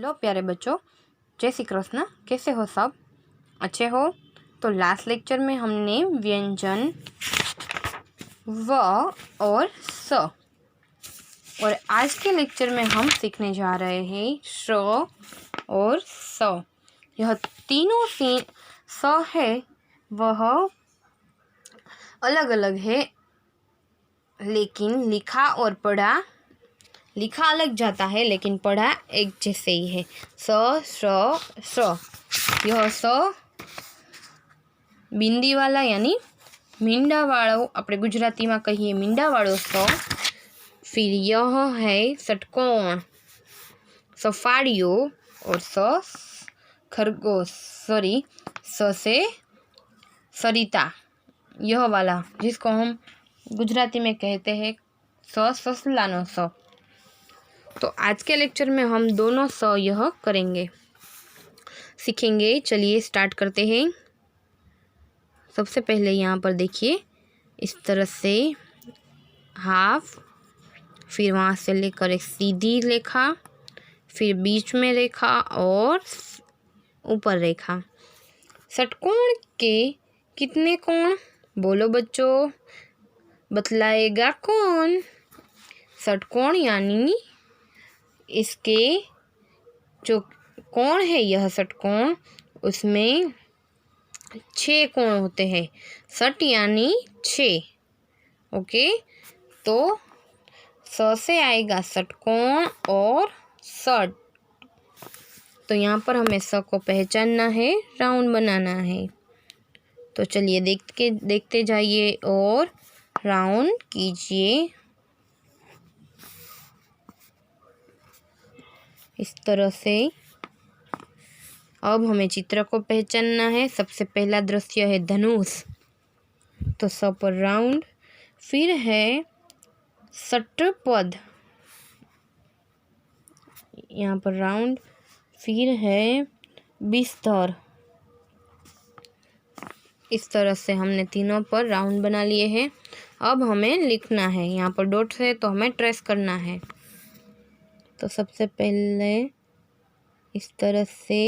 लो प्यारे बच्चों, जय श्री कृष्ण। कैसे हो सब? अच्छे हो? तो लास्ट लेक्चर में हमने व्यंजन व और स, और आज के लेक्चर में हम सीखने जा रहे हैं श और स। यह तीनों स है वह अलग अलग है, लेकिन लिखा और पढ़ा, लिखा अलग जाता है लेकिन पढ़ा एक जैसे ही है। स श स। यह स बिंदी वाला यानी मींडा वालों, अपने गुजराती में कहिए मींडा वालों स। फिर यह है षटकोण, सफाड़ियों, और स खरगोश, सॉरी स से सरिता, यह वाला जिसको हम गुजराती में कहते हैं स ससलानो स। तो आज के लेक्चर में हम दोनों स यह करेंगे, सीखेंगे। चलिए स्टार्ट करते हैं। सबसे पहले यहाँ पर देखिए, इस तरह से हाफ, फिर वहाँ से लेकर एक सीधी रेखा, फिर बीच में रेखा और ऊपर रेखा। षटकोण के कितने कोण बोलो बच्चों, बतलाएगा कौन? षटकोण यानी इसके जो कोण है, यह षटकोण, उसमें 6 कोण होते हैं। षट यानी 6। ओके, तो स से आएगा षटकोण और षट। तो यहाँ पर हमें स को पहचानना है, राउंड बनाना है। तो चलिए देखते जाइए और राउंड कीजिए इस तरह से। अब हमें चित्र को पहचानना है। सबसे पहला दृश्य है धनुष, तो स पर राउंड। फिर है षट्पद, यहाँ पर राउंड। फिर है बिस्तर। इस तरह से हमने तीनों पर राउंड बना लिए हैं। अब हमें लिखना है, यहाँ पर डॉट है तो हमें ट्रेस करना है। तो सबसे पहले इस तरह से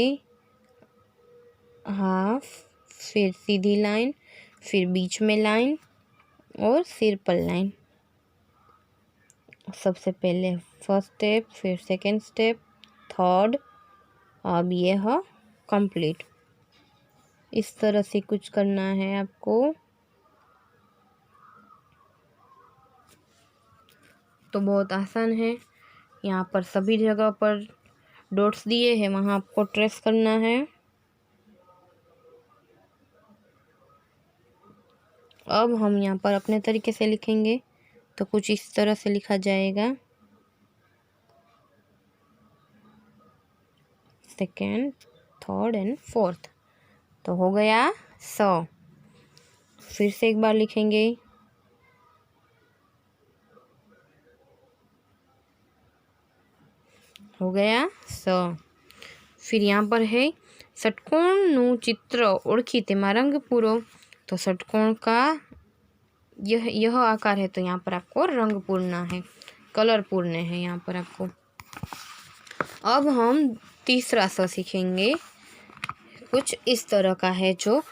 हाफ, फिर सीधी लाइन, फिर बीच में लाइन और सिर पर लाइन। सबसे पहले फर्स्ट स्टेप, फिर सेकंड स्टेप, थर्ड, अब यह कंप्लीट। इस तरह से कुछ करना है आपको। तो बहुत आसान है, यहाँ पर सभी जगह पर डॉट्स दिए हैं, वहाँ आपको ट्रेस करना है। अब हम यहाँ पर अपने तरीके से लिखेंगे, तो कुछ इस तरह से लिखा जाएगा। Second, third and fourth. तो हो गया स। फिर से एक बार लिखेंगे। हो गया स। फिर यहाँ पर है षटकोणનું चित्र ओळखी તેમાં रंग पूरो। तो षटकोण का यह आकार है, तो यहाँ पर आपको रंग पूरना है, कलर पूरने हैं यहाँ पर आपको। अब हम तीसरा स सीखेंगे। कुछ इस तरह का है, जो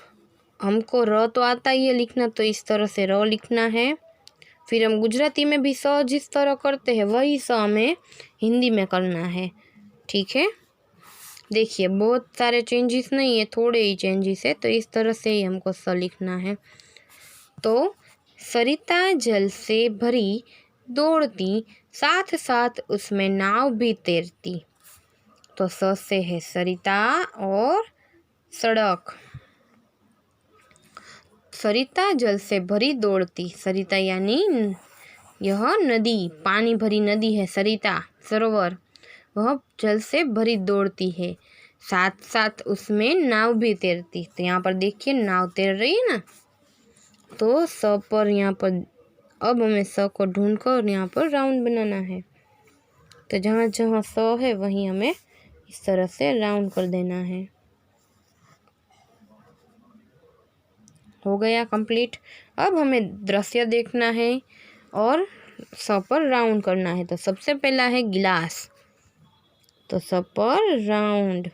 हमको र तो आता ही है लिखना, तो इस तरह से र लिखना है। फिर हम गुजराती में भी स जिस तरह करते हैं वही स हमें हिंदी में करना है। ठीक है, देखिए बहुत सारे चेंजेस नहीं है, थोड़े ही चेंजेस है। तो इस तरह से ही हमको स लिखना है। तो सरिता जल से भरी दौड़ती, साथ साथ उसमें नाव भी तैरती। तो स से है सरिता और सड़क। सरिता जल से भरी दौड़ती, सरिता यानी यह नदी, पानी भरी नदी है सरिता, सरोवर। वह जल से भरी दौड़ती है, साथ साथ उसमें नाव भी तैरती। तो यहाँ पर देखिए नाव तैर रही है ना। तो स पर यहाँ पर अब हमें स को ढूंढ कर यहाँ पर राउंड बनाना है। तो जहाँ जहाँ स है वहीं हमें इस तरह से राउंड कर देना है। हो गया कंप्लीट। अब हमें दृश्य देखना है और स पर राउंड करना है। तो सबसे पहला है गिलास, तो स पर राउंड।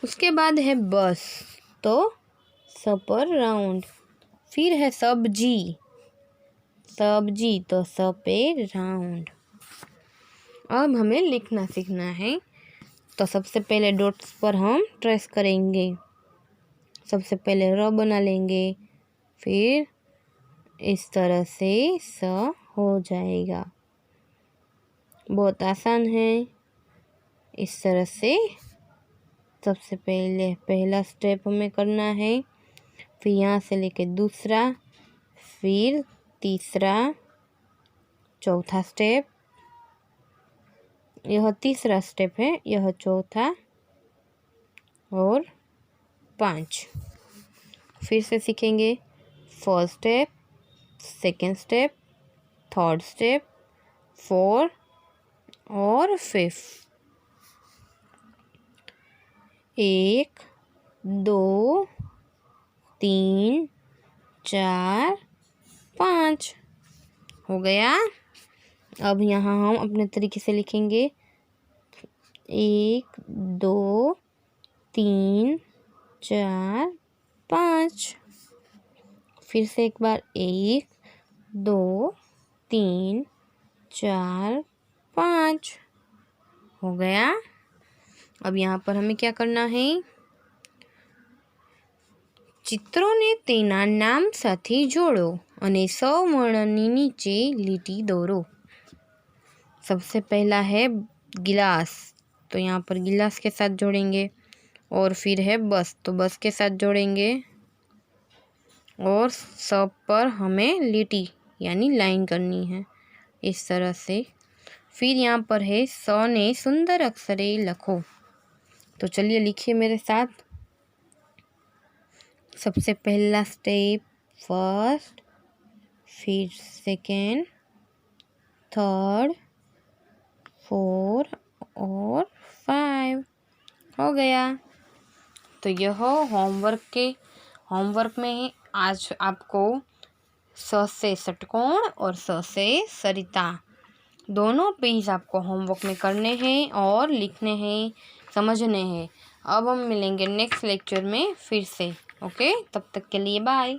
उसके बाद है बस, तो स पर राउंड। फिर है सब्जी, सब्जी तो स पे राउंड। अब हमें लिखना सीखना है, तो सबसे पहले डॉट्स पर हम ट्रेस करेंगे। सबसे पहले र बना लेंगे, फिर इस तरह से स हो जाएगा। बहुत आसान है। इस तरह से सबसे पहले पहला स्टेप हमें करना है, फिर यहाँ से लेके दूसरा, फिर तीसरा, चौथा स्टेप, यह तीसरा स्टेप है, यह चौथा और 5। फिर से सीखेंगे। First step, second step, third step, 4 और 5। 1 2 3 4 5 हो गया। अब यहाँ हम अपने तरीके से लिखेंगे। 1 2 3 4 5। फिर से एक बार 1 2 3 4 5 हो गया। अब यहाँ पर हमें क्या करना है, ચિત્રોને તેના નામ સાથે જોડો અને સવર્ણની નીચે લીટી દોરો। सबसे पहला है गिलास, तो यहाँ पर गिलास के साथ जोड़ेंगे। और फिर है बस, तो बस के साथ जोड़ेंगे। और सब पर हमें लिटी यानी लाइन करनी है इस तरह से। फिर यहाँ पर है स ने सुंदर अक्षरे लखो, तो चलिए लिखिए मेरे साथ। सबसे पहला स्टेप फर्स्ट, फिर सेकेंड, थर्ड, 4 और 5 हो गया। तो यह होमवर्क में आज आपको स से षटकोण और स से सरिता दोनों पेज आपको होमवर्क में करने हैं और लिखने हैं, समझने हैं। अब हम मिलेंगे नेक्स्ट लेक्चर में फिर से। ओके, तब तक के लिए बाय।